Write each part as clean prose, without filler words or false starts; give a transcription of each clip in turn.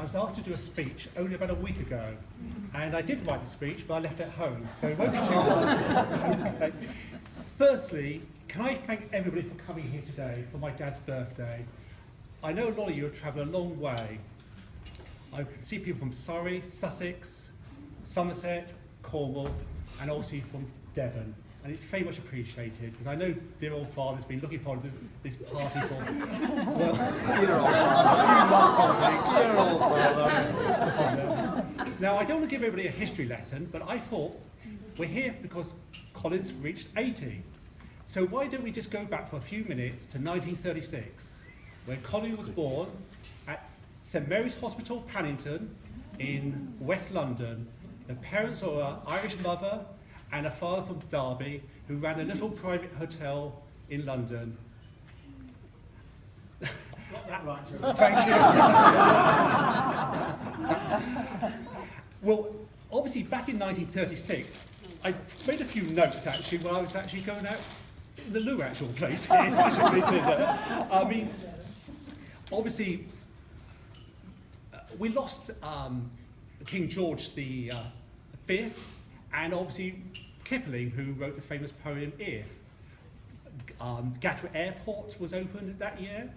I was asked to do a speech only about a week ago, and I did write the speech, but I left it at home, so it won't be too long. Okay. Firstly, can I thank everybody for coming here today for my dad's birthday. I know a lot of you have travelled a long way. I can see people from Surrey, Sussex, Somerset, Cornwall, and obviously from Devon. And it's very much appreciated, because I know dear old father's been looking forward to this party for, well, Now, I don't want to give everybody a history lesson, but I thought we're here because Colin's reached 80. So why don't we just go back for a few minutes to 1936, when Colin was born at St Mary's Hospital, Paddington, in West London. The parents were an Irish mother and a father from Derby, who ran a little private hotel in London. Got that right, Joe. Thank you. Well, obviously back in 1936, I made a few notes actually when I was actually going out in the loo actual place. I mean, obviously, we lost King George the Fifth, and obviously Kipling, who wrote the famous poem If. Gatwick Airport was opened that year,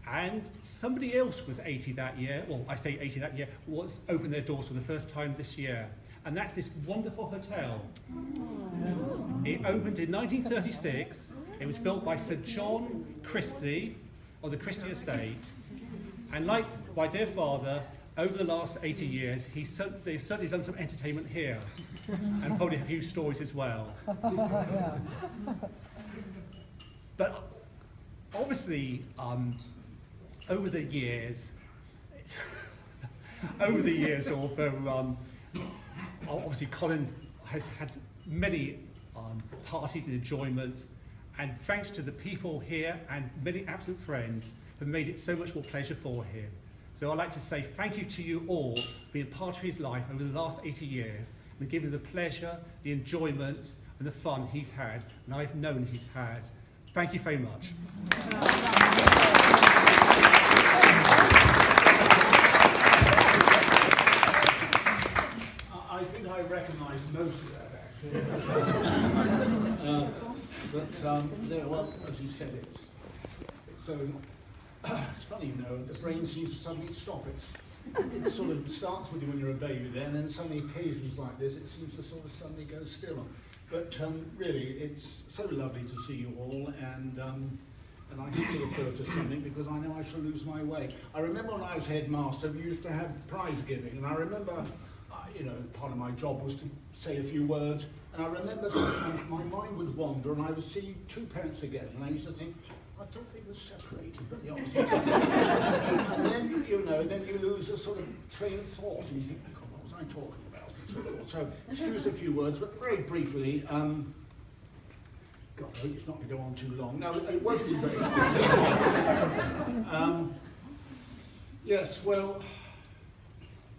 and somebody else was 80 that year, well, I say 80 that year, was opened their doors for the first time this year. And that's this wonderful hotel. It opened in 1936. It was built by Sir John Christie of the Christie Estate. And like my dear father, over the last 80 years, they've certainly done some entertainment here, and probably a few stories as well. But obviously, over the years, obviously Colin has had many parties and enjoyment, and thanks to the people here and many absent friends, have made it so much more pleasure for him. So I'd like to say thank you to you all for being part of his life over the last 80 years, and giving the pleasure, the enjoyment, and the fun he's had, and I've known he's had. Thank you very much. I think I recognise most of that, actually. Well, as he said, it's so... It's funny, you know, the brain seems to suddenly stop. It sort of starts with you when you're a baby there, and then suddenly occasions like this, it seems to sort of suddenly go still. But really, it's so lovely to see you all, and I have to refer to something because I know I shall lose my way. I remember when I was headmaster, we used to have prize giving, and I remember, you know, part of my job was to say a few words, and I remember sometimes my mind would wander, and I would see two parents again, and I used to think, I thought they were separated, but they obviously weren't. And then, you know, then you lose a sort of train of thought, and you think, oh, God, what was I talking about? And so forth. So, excuse a few words, but very briefly, God, I hope it's not going to go on too long. No, it won't be very long. Yes, well,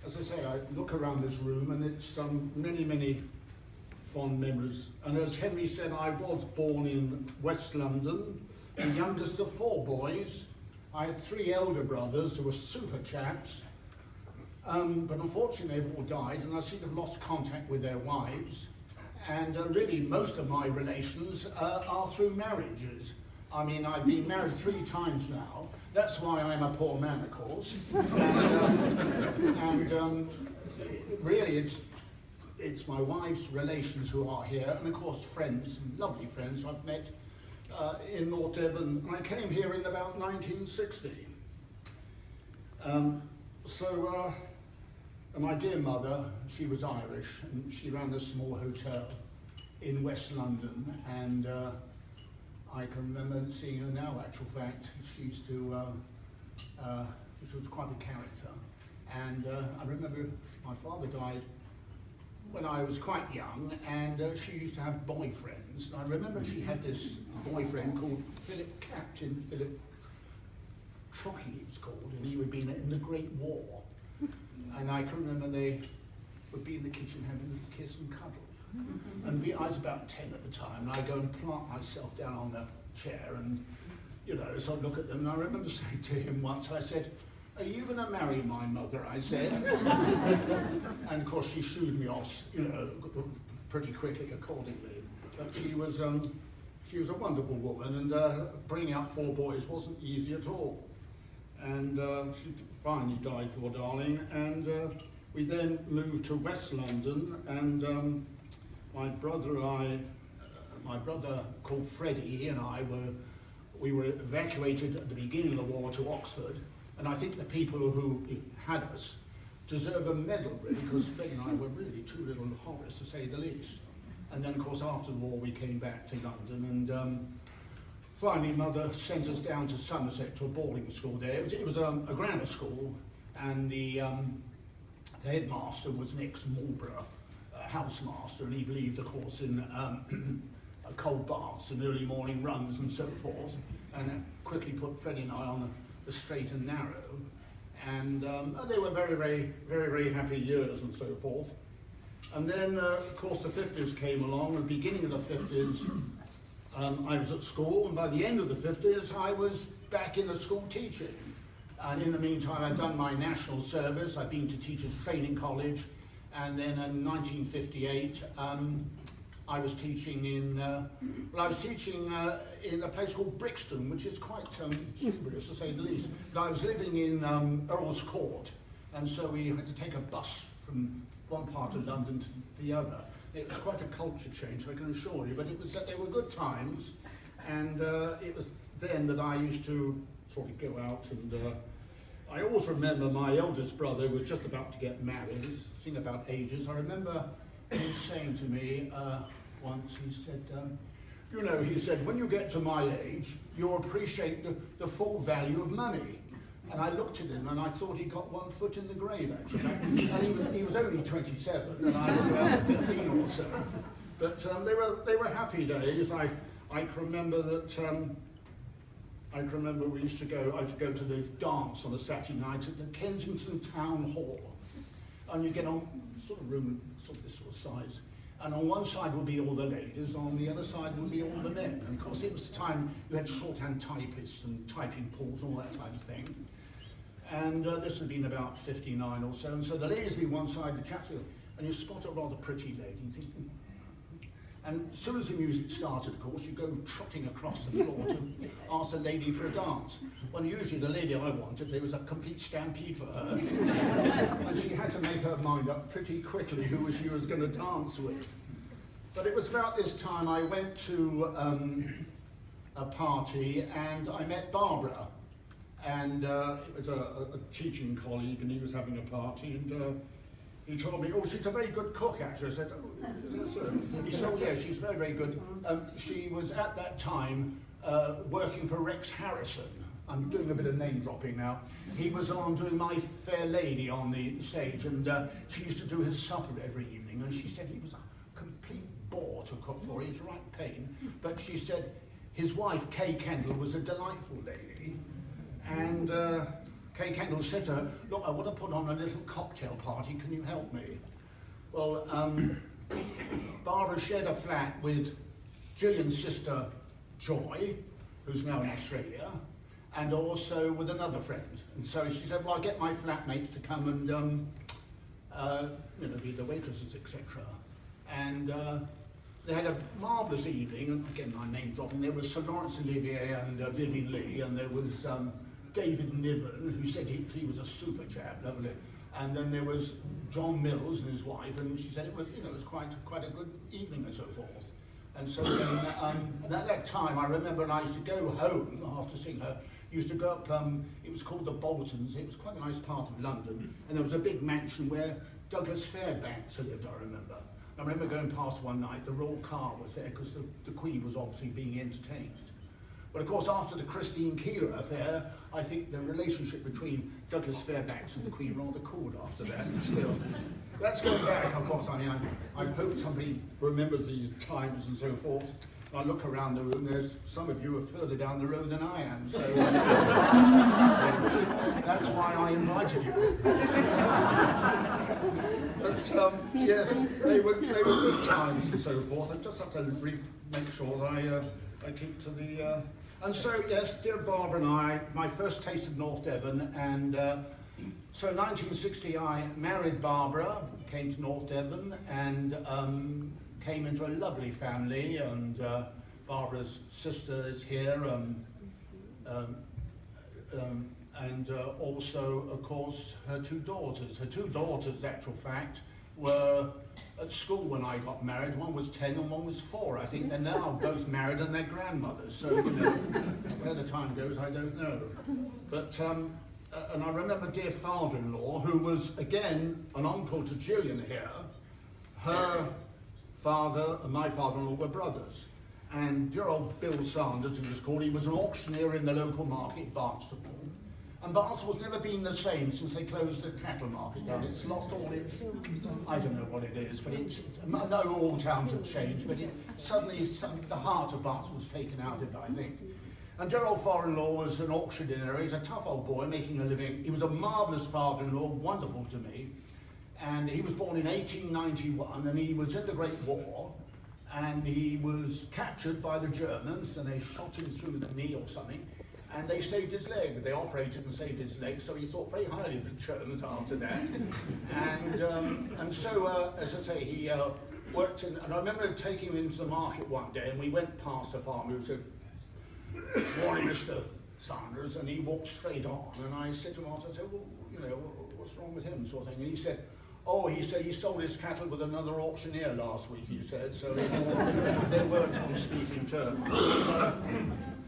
as I say, I look around this room, and it's many, many fond memories. And as Henry said, I was born in West London, the youngest of 4 boys. I had 3 elder brothers who were super chaps, but unfortunately they've all died, and I seem to have lost contact with their wives. And really most of my relations are through marriages. I mean, I've been married 3 times now. That's why I'm a poor man, of course. Really it's my wife's relations who are here, and of course friends, lovely friends I've met in North Devon. I came here in about 1960. My dear mother, she was Irish, and she ran a small hotel in West London, and I can remember seeing her now, actual fact. She used to, she was quite a character, and I remember my father died when I was quite young, and she used to have boyfriends. And I remember she had this boyfriend called Captain Philip Trockey, he was called, and he would be in the Great War. And I can remember they would be in the kitchen having a kiss and cuddle. And I was about 10 at the time, and I'd go and plant myself down on the chair and, you know, so I'd look at them. And I remember saying to him once, I said, "Are you going to marry my mother?" I said. And of course she shooed me off, you know, pretty quickly accordingly. But she was a wonderful woman, and bringing up 4 boys wasn't easy at all. And she finally died, poor darling, and we then moved to West London, and my brother called Freddie, he and I we were evacuated at the beginning of the war to Oxford, and I think the people who had us deserve a medal, really, because Freddie and I were really 2 little horrors, to say the least. And then, of course, after the war, we came back to London, and finally, Mother sent us down to Somerset to a boarding school there. It was a grammar school, and the headmaster was an ex-Marlborough housemaster, and he believed, of course, in cold baths and early morning runs and so forth, and that quickly put Freddie and I on the straight and narrow. And they were very, very, very, very happy years and so forth. And then, of course, the 50s came along. At the beginning of the 50s, I was at school, and by the end of the 50s, I was back in the school teaching. And in the meantime, I'd done my national service. I'd been to Teachers Training College, and then in 1958, I was teaching in a place called Brixton, which is quite spurious, to say the least. But I was living in Earl's Court, and so we had to take a bus from one part of London to the other. It was quite a culture change, I can assure you, but they were good times, and it was then that I used to sort of go out, and I always remember my eldest brother was just about to get married. This thing about ages, I remember him saying to me once, he said, you know, he said, when you get to my age, you'll appreciate the full value of money. And I looked at him and I thought he got 1 foot in the grave, actually. And he was only 27 and I was about 15 or so. But they were happy days. I can remember that I can remember I used to go to the dance on a Saturday night at the Kensington Town Hall. And you get on sort of room, sort of this sort of size. And on one side would be all the ladies, on the other side would be all the men. And of course it was the time you had shorthand typists and typing pools and all that type of thing. And this had been about 59 or so. And so the ladies would be one side, the chaps, and you spot a rather pretty lady. You think, and as soon as the music started, of course, you go trotting across the floor to ask the lady for a dance. Well, usually the lady I wanted, there was a complete stampede for her. And she had to make her mind up pretty quickly who she was going to dance with. But it was about this time I went to a party and I met Barbara. And it was a teaching colleague, and he was having a party, and he told me, oh, she's a very good cook, actually. I said, oh, is that so? He said, oh, yeah, she's very, very good. She was, at that time, working for Rex Harrison. I'm doing a bit of name dropping now. He was on doing My Fair Lady on the stage, and she used to do his supper every evening, and she said he was a complete bore to cook for. He was a right pain. But she said his wife, Kay Kendall, was a delightful lady. And Kay Kendall said to her, look, I want to put on a little cocktail party, can you help me? Well, Barbara shared a flat with Gillian's sister, Joy, who's now in Australia, and also with another friend. And so she said, well, I'll get my flatmates to come and, you know, be the waitresses, etc. And they had a marvellous evening, and again, my name dropping. There was Sir Laurence Olivier and Vivian Lee, and there was David Niven, who said he was a super chap, lovely. And then there was John Mills and his wife, and she said it was, you know, it was quite a good evening and so forth. And so then, and at that time, I remember when I used to go home after seeing her, used to go up, it was called the Boltons, it was quite a nice part of London, and there was a big mansion where Douglas Fairbanks lived, I remember. I remember going past one night, the royal car was there because the Queen was obviously being entertained. But of course, after the Christine Keeler affair, I think the relationship between Douglas Fairbanks and the Queen rather cooled after that, and still. That's going back, of course. I mean, I hope somebody remembers these times and so forth. I look around the room, there's some of you are further down the road than I am, so that's why I invited you. But yes, they were good times and so forth. I just have to make sure that I keep to the And so, yes, dear Barbara and I, my first taste of North Devon, and so 1960 I married Barbara, came to North Devon, and came into a lovely family, and Barbara's sister is here, and also, of course, her two daughters. Her two daughters, actual fact, were at school when I got married. One was 10 and one was 4. I think they're now both married and they're grandmothers. So, you know, where the time goes, I don't know. But, and I remember dear father-in-law, who was, again, an uncle to Gillian here. Her father and my father-in-law were brothers. And dear old Bill Sanders, he was called, he was an auctioneer in the local market, Barnstaple. And Barnstaple's never been the same since they closed the cattle market down. It's lost all its, I don't know what it is, but it's I know all towns have changed, but suddenly the heart of Barnstaple was taken out of it, I think. And dear old father-in-law was an auctioneer. He's a tough old boy making a living. He was a marvellous father-in-law, wonderful to me. And he was born in 1891, and he was in the Great War. And he was captured by the Germans, and they shot him through the knee or something. And they saved his leg. They operated and saved his leg, so he thought very highly of the Germans after that. And so, as I say, he worked in, and I remember taking him into the market one day, and we went past a farmer who said, "Morning, Mr. Sanders," and he walked straight on. And I said to him after, I said, "Well, you know, what's wrong with him," sort of thing. And he said, "Oh," he said, "he sold his cattle with another auctioneer last week," he said, so they weren't on speaking terms.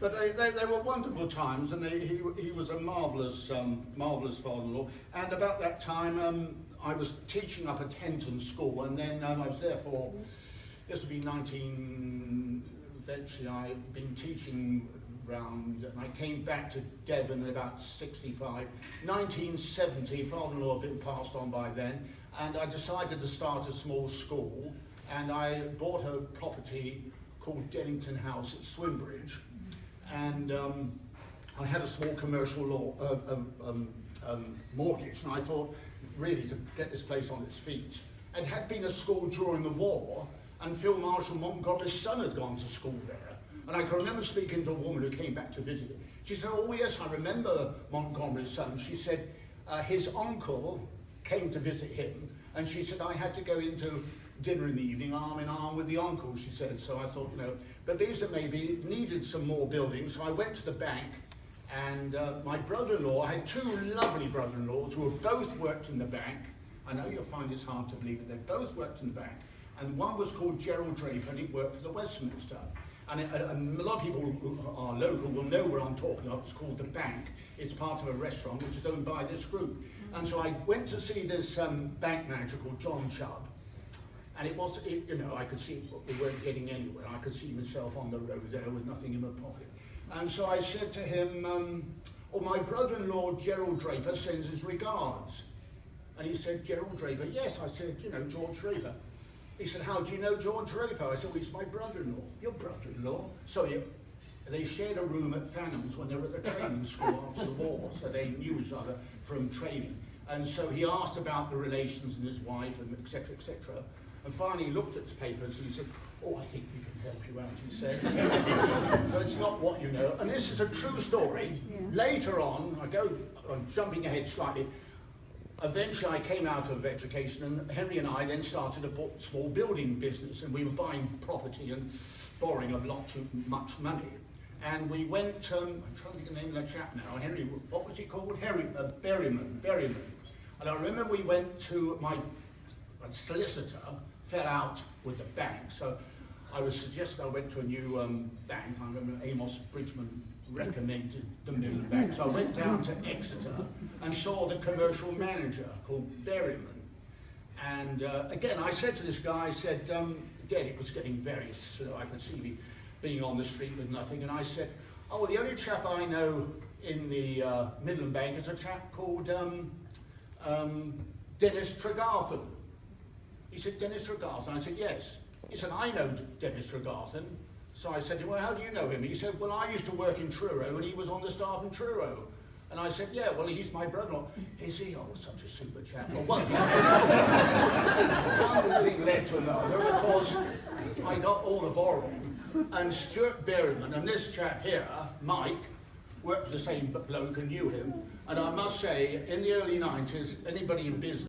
But they were wonderful times, and he was a marvellous father-in-law. And about that time, I was teaching up at Henton School, and then I was there for, this would be eventually I'd been teaching round, and I came back to Devon in about 65. 1970, father-in-law had been passed on by then, and I decided to start a small school, and I bought a property called Dennington House at Swimbridge. And I had a small commercial mortgage, and I thought, really, to get this place on its feet. It had been a school during the war, and Phil Marshall Montgomery's son had gone to school there. And I can remember speaking to a woman who came back to visit it. She said, "Oh yes, I remember Montgomery's son." She said, his uncle came to visit him, and she said, "I had to go into dinner in the evening, arm in arm with the uncle," she said. So I thought, you know, but these are maybe needed some more buildings. So I went to the bank, and my brother-in-law, I had two lovely brother-in-laws who have both worked in the bank. I know you'll find this hard to believe, but they both worked in the bank. And one was called Gerald Draper, and he worked for the Westminster. And a lot of people who are local will know where I'm talking of. It's called the Bank. It's part of a restaurant which is owned by this group. And so I went to see this bank manager called John Chubb. And you know, I could see we weren't getting anywhere. I could see myself on the road there with nothing in my pocket. And so I said to him, "Oh, my brother-in-law, Gerald Draper, sends his regards." And he said, "Gerald Draper?" "Yes." I said, "You know, George Draper." He said, "How do you know George Draper?" I said, "Well, he's my brother-in-law." "Your brother-in-law?" So they shared a room at Fanham's when they were at the training school after the war, so they knew each other from training. And so he asked about the relations and his wife, and et cetera, et cetera. And finally he looked at the papers and he said, "Oh, I think we can help you out," he said. So it's not what you know. And this is a true story. Yeah. Later on, I'm jumping ahead slightly, eventually I came out of education, and Henry and I then started a small building business, and we were buying property and borrowing a lot too much money. And we went, I'm trying to think of the name of the chap now, Henry, what was he called? Berryman. And I remember we went to a solicitor, fell out with the bank, so I was suggested I went to a new bank. I remember Amos Bridgman recommended the Midland Bank, so I went down to Exeter and saw the commercial manager called Berryman. And again, I said to this guy, I said, again, it was getting very slow. I could see me being on the street with nothing, and I said, "Oh, well, the only chap I know in the Midland Bank is a chap called Dennis Tregarthen." He said, "Dennis Tregarthen?" I said, "Yes." He said, "I know Dennis Tregarthen." So I said to him, "Well, how do you know him?" He said, "Well, I used to work in Truro, and he was on the staff in Truro." And I said, yeah, well, he's my brother-in-law. Is he? Oh, such a super chap. Well, one thing led to another, because I got all the borrowing, and Stuart Berryman and this chap here, Mike, worked for the same bloke and knew him. And I must say, in the early 90s, anybody in business